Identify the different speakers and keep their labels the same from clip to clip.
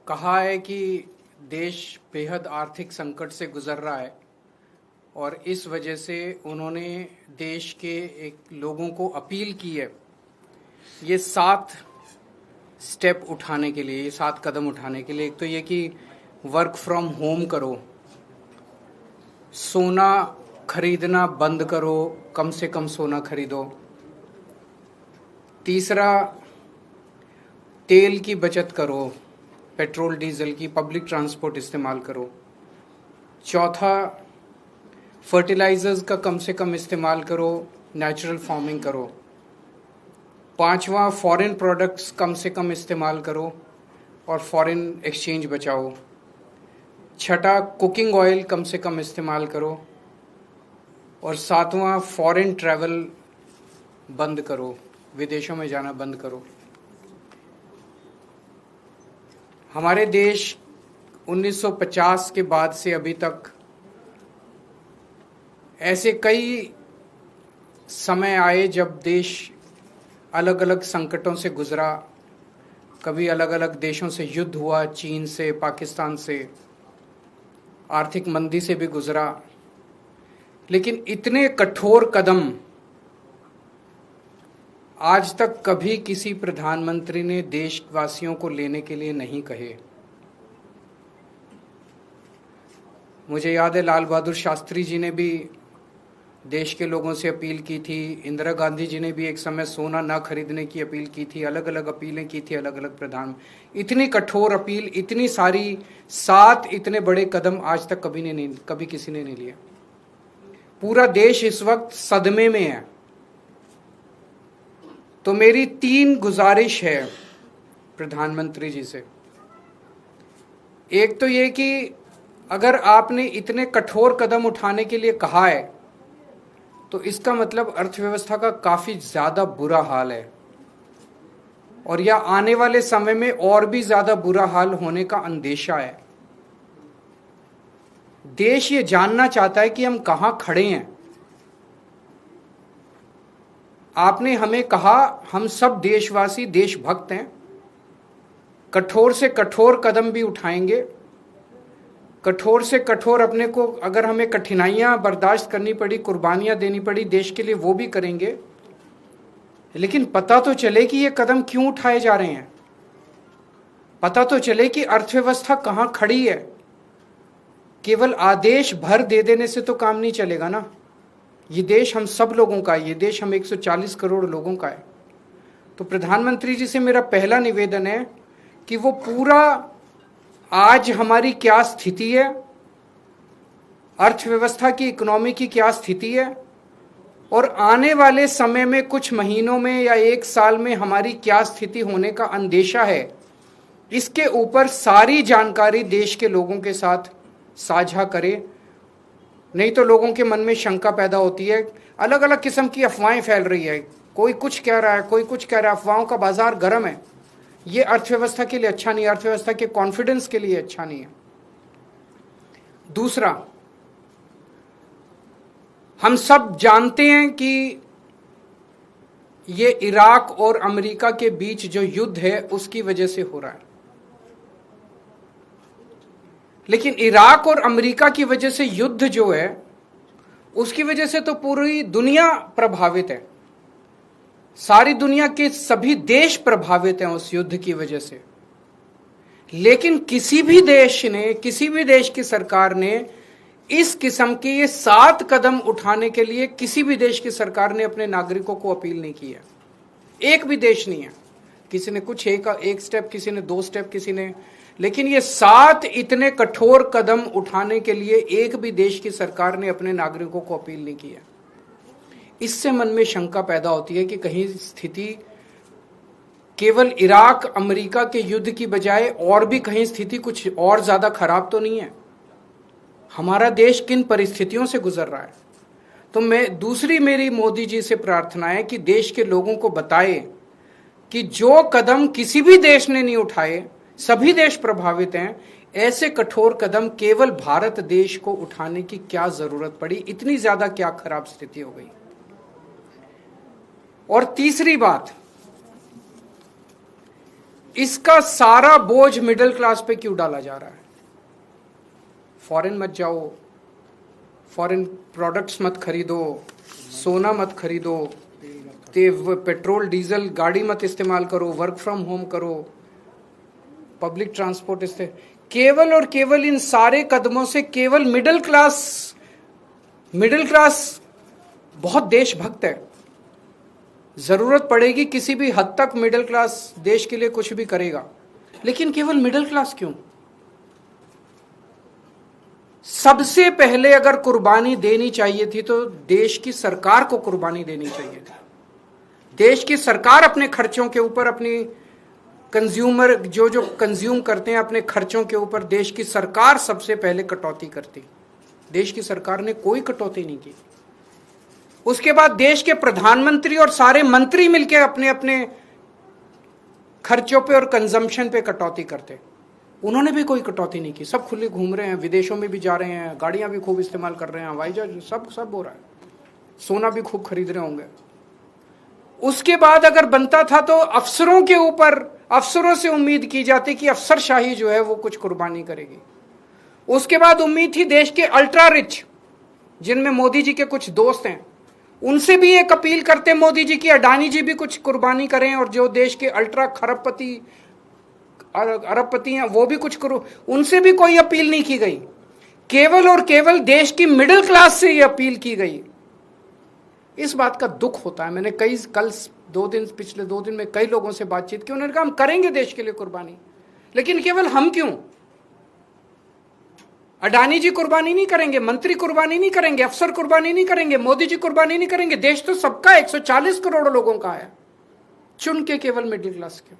Speaker 1: कहा है कि देश बेहद आर्थिक संकट से गुजर रहा है और इस वजह से उन्होंने देश के एक लोगों को अपील की है ये 7 स्टेप उठाने के लिए, ये 7 कदम उठाने के लिए। एक तो ये कि वर्क फ्रॉम होम करो, सोना खरीदना बंद करो, कम से कम सोना खरीदो। तीसरा, तेल की बचत करो, पेट्रोल डीजल की, पब्लिक ट्रांसपोर्ट इस्तेमाल करो। चौथा, फर्टिलाइजर्स का कम से कम इस्तेमाल करो, नेचुरल फार्मिंग करो। पांचवा, फॉरेन प्रोडक्ट्स कम से कम इस्तेमाल करो और फॉरेन एक्सचेंज बचाओ। छठा, कुकिंग ऑयल कम से कम इस्तेमाल करो। और सातवां, फॉरेन ट्रैवल बंद करो, विदेशों में जाना बंद करो। हमारे देश 1950 के बाद से अभी तक ऐसे कई समय आए जब देश अलग अलग संकटों से गुजरा। कभी अलग अलग देशों से युद्ध हुआ, चीन से, पाकिस्तान से, आर्थिक मंदी से भी गुजरा। लेकिन इतने कठोर कदम आज तक कभी किसी प्रधानमंत्री ने देशवासियों को लेने के लिए नहीं कहे। मुझे याद है लाल बहादुर शास्त्री जी ने भी देश के लोगों से अपील की थी, इंदिरा गांधी जी ने भी एक समय सोना ना खरीदने की अपील की थी, अलग अलग अपीलें की थी अलग अलग प्रधान। इतनी कठोर अपील, इतनी सारी 7 इतने बड़े कदम आज तक कभी किसी ने नहीं लिया। पूरा देश इस वक्त सदमे में है। तो मेरी 3 गुजारिश है प्रधानमंत्री जी से। एक तो ये कि अगर आपने इतने कठोर कदम उठाने के लिए कहा है तो इसका मतलब अर्थव्यवस्था का काफी ज्यादा बुरा हाल है और या आने वाले समय में और भी ज्यादा बुरा हाल होने का अंदेशा है। देश ये जानना चाहता है कि हम कहां खड़े हैं। आपने हमें कहा हम सब देशवासी देशभक्त हैं, कठोर से कठोर कदम भी उठाएंगे, कठोर से कठोर अपने को, अगर हमें कठिनाइयां बर्दाश्त करनी पड़ी, कुर्बानियां देनी पड़ी देश के लिए, वो भी करेंगे। लेकिन पता तो चले कि ये कदम क्यों उठाए जा रहे हैं, पता तो चले कि अर्थव्यवस्था कहां खड़ी है। केवल आदेश भर दे देने से तो काम नहीं चलेगा ना। ये देश हम सब लोगों का है, ये देश हम 140 करोड़ लोगों का है। तो प्रधानमंत्री जी से मेरा पहला निवेदन है कि वो पूरा आज हमारी क्या स्थिति है, अर्थव्यवस्था की, इकोनॉमी की क्या स्थिति है और आने वाले समय में कुछ महीनों में या 1 साल में हमारी क्या स्थिति होने का अंदेशा है, इसके ऊपर सारी जानकारी देश के लोगों के साथ साझा करे। नहीं तो लोगों के मन में शंका पैदा होती है, अलग अलग किस्म की अफवाहें फैल रही है, कोई कुछ कह रहा है, कोई कुछ कह रहा है, अफवाहों का बाजार गर्म है। ये अर्थव्यवस्था के लिए अच्छा नहीं है, अर्थव्यवस्था के कॉन्फिडेंस के लिए अच्छा नहीं है। दूसरा, हम सब जानते हैं कि ये इराक और अमेरिका के बीच जो युद्ध है उसकी वजह से हो रहा है। लेकिन इराक और अमेरिका की वजह से युद्ध जो है उसकी वजह से तो पूरी दुनिया प्रभावित है, सारी दुनिया के सभी देश प्रभावित हैं उस युद्ध की वजह से। लेकिन किसी भी देश ने, किसी भी देश की सरकार ने इस किस्म के ये 7 कदम उठाने के लिए किसी भी देश की सरकार ने अपने नागरिकों को अपील नहीं की है। एक भी देश नहीं है। किसी ने कुछ एक स्टेप, किसी ने 2 स्टेप, किसी ने, लेकिन ये 7 इतने कठोर कदम उठाने के लिए एक भी देश की सरकार ने अपने नागरिकों को अपील नहीं की है। इससे मन में शंका पैदा होती है कि कहीं स्थिति केवल इराक अमेरिका के युद्ध की बजाय और भी कहीं स्थिति कुछ और ज्यादा खराब तो नहीं है। हमारा देश किन परिस्थितियों से गुजर रहा है। तो दूसरी मेरी मोदी जी से प्रार्थना है कि देश के लोगों को बताए कि जो कदम किसी भी देश ने नहीं उठाए, सभी देश प्रभावित हैं, ऐसे कठोर कदम केवल भारत देश को उठाने की क्या जरूरत पड़ी, इतनी ज्यादा क्या खराब स्थिति हो गई। और तीसरी बात, इसका सारा बोझ मिडिल क्लास पे क्यों डाला जा रहा है? फॉरेन मत जाओ, फॉरेन प्रोडक्ट्स मत खरीदो, सोना मत खरीदो, पेट्रोल डीजल गाड़ी मत इस्तेमाल करो, वर्क फ्रॉम होम करो, पब्लिक ट्रांसपोर्ट केवल और केवल इन सारे कदमों से केवल मिडिल क्लास बहुत देशभक्त है। जरूरत पड़ेगी किसी भी हद तक मिडिल क्लास देश के लिए कुछ भी करेगा, लेकिन केवल मिडिल क्लास क्यों? सबसे पहले अगर कुर्बानी देनी चाहिए थी तो देश की सरकार को कुर्बानी देनी चाहिए थी। देश की सरकार अपने खर्चों के ऊपर, अपनी कंज्यूमर जो कंज्यूम करते हैं अपने खर्चों के ऊपर, देश की सरकार सबसे पहले कटौती करती। देश की सरकार ने कोई कटौती नहीं की। उसके बाद देश के प्रधानमंत्री और सारे मंत्री मिलकर अपने अपने खर्चों पे और कंजम्पशन पे कटौती करते। उन्होंने भी कोई कटौती नहीं की। सब खुले घूम रहे हैं, विदेशों में भी जा रहे हैं, गाड़ियां भी खूब इस्तेमाल कर रहे हैं, हवाई जहाज सब हो रहा है, सोना भी खूब खरीद रहे होंगे। उसके बाद अगर बनता था तो अफसरों के ऊपर, अफसरों से उम्मीद की जाती कि अफसरशाही जो है वो कुछ कुर्बानी करेगी। उसके बाद उम्मीद थी देश के अल्ट्रा रिच, जिनमें मोदी जी के कुछ दोस्त हैं, उनसे भी एक अपील करते मोदी जी की अडानी जी भी कुछ कुर्बानी करें, और जो देश के अल्ट्रा खरबपति अरबपति हैं वो भी कुछ करो। उनसे भी कोई अपील नहीं की गई। केवल और केवल देश की मिडिल क्लास से ये अपील की गई। इस बात का दुख होता है। मैंने पिछले 2 दिन में कई लोगों से बातचीत की, उन्होंने कहा हम करेंगे देश के लिए कुर्बानी, लेकिन केवल हम क्यों? अडानी जी कुर्बानी नहीं करेंगे, मंत्री कुर्बानी नहीं करेंगे, अफसर कुर्बानी नहीं करेंगे, मोदी जी कुर्बानी नहीं करेंगे। देश तो सबका 140 करोड़ लोगों का है, चुन के केवल मिडिल क्लास क्यों?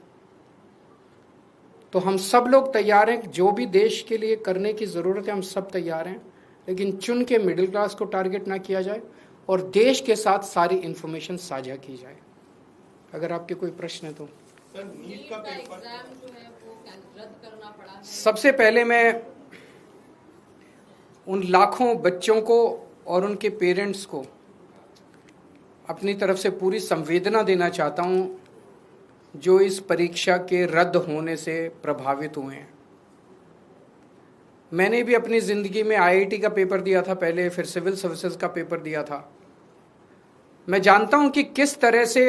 Speaker 1: तो हम सब लोग तैयार हैं, जो भी देश के लिए करने की जरूरत है हम सब तैयार हैं, लेकिन चुन के मिडिल क्लास को टारगेट ना किया जाए और देश के साथ सारी इंफॉर्मेशन साझा की जाए। अगर आपके कोई प्रश्न है तो।
Speaker 2: सर, नीट का एग्जाम जो है वो रद्द करना पड़ा है।
Speaker 1: सबसे पहले मैं उन लाखों बच्चों को और उनके पेरेंट्स को अपनी तरफ से पूरी संवेदना देना चाहता हूं जो इस परीक्षा के रद्द होने से प्रभावित हुए हैं। मैंने भी अपनी ज़िंदगी में आईआईटी का पेपर दिया था पहले, फिर सिविल सर्विसेज का पेपर दिया था। मैं जानता हूं कि किस तरह से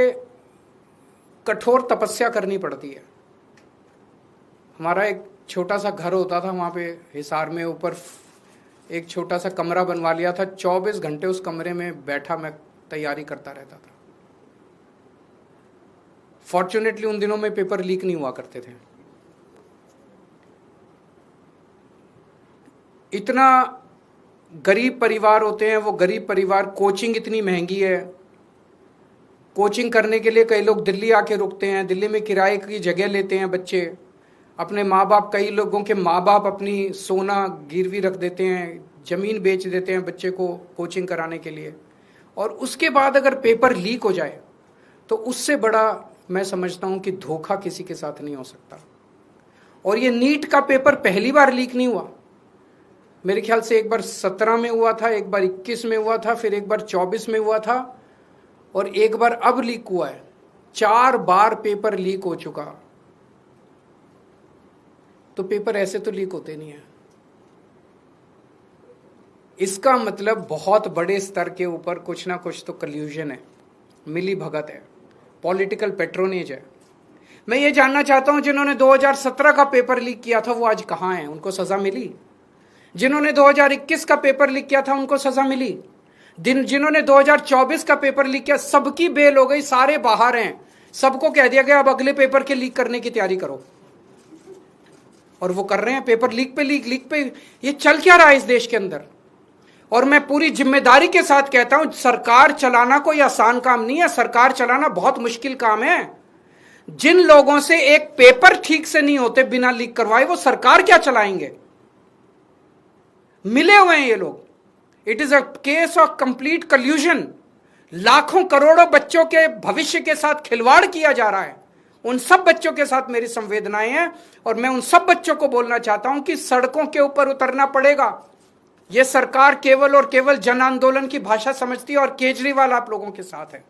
Speaker 1: कठोर तपस्या करनी पड़ती है। हमारा एक छोटा सा घर होता था वहाँ पे हिसार में, ऊपर एक छोटा सा कमरा बनवा लिया था। 24 घंटे उस कमरे में बैठा मैं तैयारी करता रहता था। फॉर्चुनेटली उन दिनों में पेपर लीक नहीं हुआ करते थे। इतना गरीब परिवार होते हैं वो गरीब परिवार, कोचिंग इतनी महंगी है। कोचिंग करने के लिए कई लोग दिल्ली आके रुकते हैं, दिल्ली में किराए की जगह लेते हैं बच्चे। अपने माँ बाप, कई लोगों के माँ बाप अपनी सोना गिरवी रख देते हैं, ज़मीन बेच देते हैं बच्चे को कोचिंग कराने के लिए। और उसके बाद अगर पेपर लीक हो जाए तो उससे बड़ा मैं समझता हूं कि धोखा किसी के साथ नहीं हो सकता। और ये नीट का पेपर पहली बार लीक नहीं हुआ। मेरे ख्याल से एक बार 17 में हुआ था, एक बार 21 में हुआ था, फिर एक बार 24 में हुआ था, और एक बार अब लीक हुआ है। 4 बार पेपर लीक हो चुका। तो पेपर ऐसे तो लीक होते नहीं है। इसका मतलब बहुत बड़े स्तर के ऊपर कुछ ना कुछ तो कल्यूजन है, मिली भगत है, पॉलिटिकल पेट्रोनेज है। मैं ये जानना चाहता हूं जिन्होंने 2017 का पेपर लीक किया था वो आज कहां हैं? उनको सजा मिली? जिन्होंने 2021 का पेपर लीक किया था उनको सजा मिली? जिन्होंने 2024 का पेपर लीक किया सबकी बेल हो गई, सारे बाहर हैं। सबको कह दिया गया अब अगले पेपर के लीक करने की तैयारी करो, और वो कर रहे हैं। पेपर लीक पे ये चल क्या रहा है इस देश के अंदर? और मैं पूरी जिम्मेदारी के साथ कहता हूं, सरकार चलाना कोई आसान काम नहीं है। सरकार चलाना बहुत मुश्किल काम है। जिन लोगों से एक पेपर ठीक से नहीं होते बिना लीक करवाए, वो सरकार क्या चलाएंगे? मिले हुए हैं ये लोग। It is a case of complete कल्यूजन। लाखों करोड़ों बच्चों के भविष्य के साथ खिलवाड़ किया जा रहा है। उन सब बच्चों के साथ मेरी संवेदनाएं हैं, और मैं उन सब बच्चों को बोलना चाहता हूं कि सड़कों के ऊपर उतरना पड़ेगा। यह सरकार केवल और केवल जन आंदोलन की भाषा समझती है, और केजरीवाल आप लोगों के साथ है।